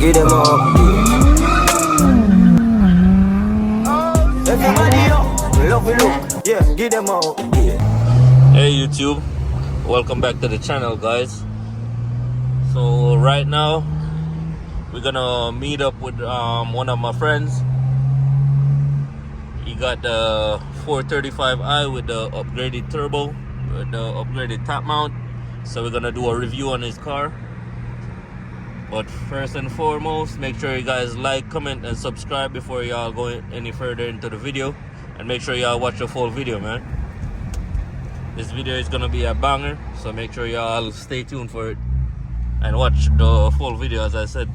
Give them up. Everybody up, love you look. Yeah, give them up. Yeah. Hey YouTube, welcome back to the channel, guys. So right now we're gonna meet up with one of my friends. He got the 435i with the upgraded turbo, with the upgraded top mount. So we're gonna do a review on his car. But first and foremost, make sure you guys like, comment, and subscribe before y'all go any further into the video. And make sure y'all watch the full video, man. This video is gonna be a banger, so make sure y'all stay tuned for it and watch the full video, as I said.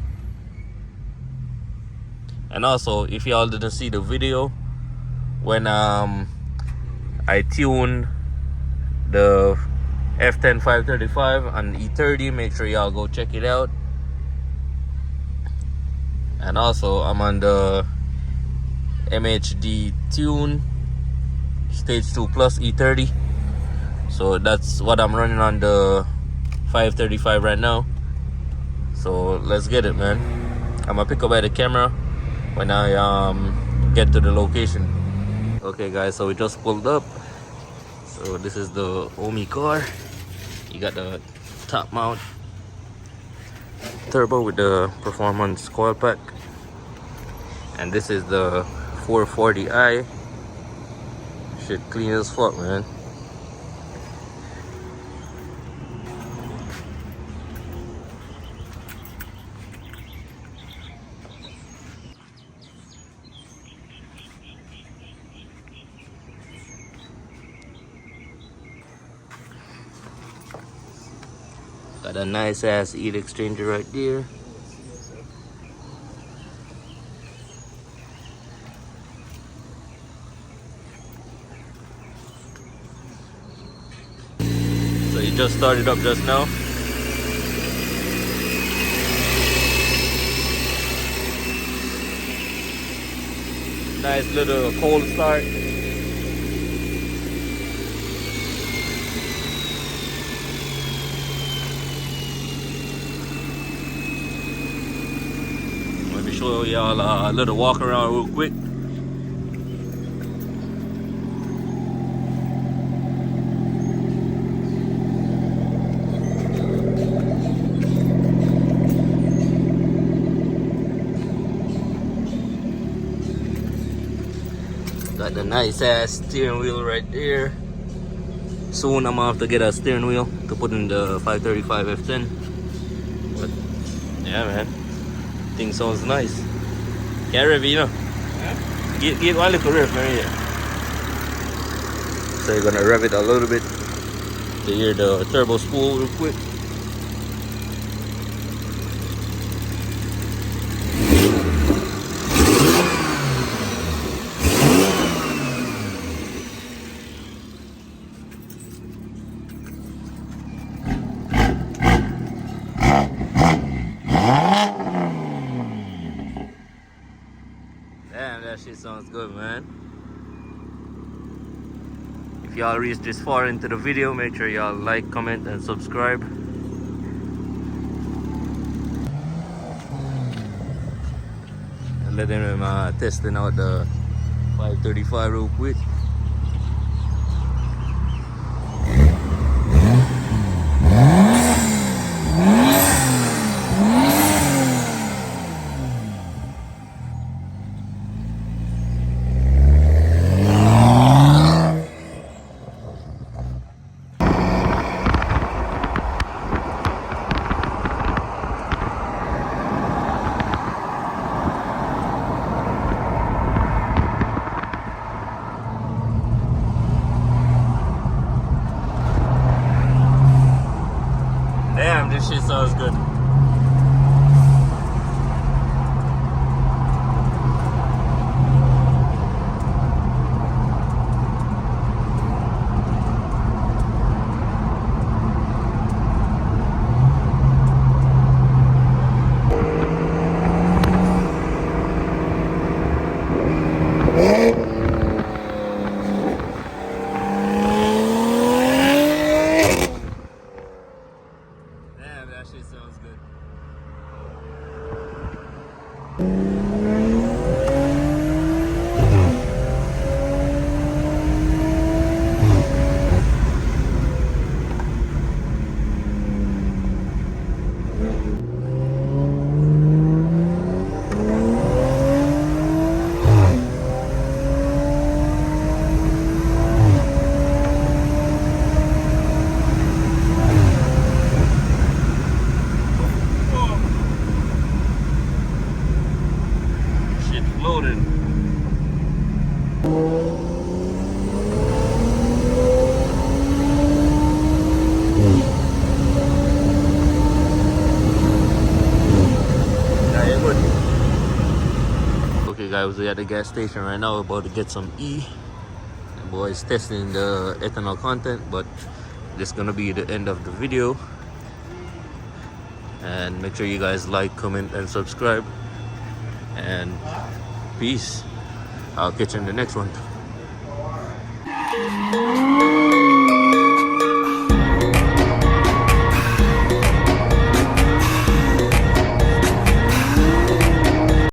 And also, if y'all didn't see the video when I tuned the F10 535 and E30, make sure y'all go check it out. And also, I'm on the MHD tune stage 2 plus E30, so that's what I'm running on the 535 right now. So let's get it, man. I'm gonna pick up by the camera when I get to the location. Okay guys, so we just pulled up. So this is the Omi car. You got the top mount turbo with the performance coil pack, and this is the 440i. Shit clean as fuck, man. Got a nice ass heat exchanger right there. So he just started up just now. Nice little cold start. Let me show y'all a little walk around real quick. Got the nice ass steering wheel right there. Soon I'm gonna have to get a steering wheel to put in the 535 F10. But yeah, man, thing sounds nice. Can't rev it, you know. Huh? Get one little rev right here. So you're gonna rev it a little bit to hear the turbo spool real quick. Damn, that shit sounds good, man. If y'all reach this far into the video, make sure y'all like, comment, and subscribe. And let them testing out the 535 real quick. Damn, this shit sounds good. Damn, that shit sounds good. Okay guys, we're at the gas station right now, about to get some E. The boys testing the ethanol content, but this is gonna be the end of the video. And make sure you guys like, comment, and subscribe. And peace. I'll catch you in the next one.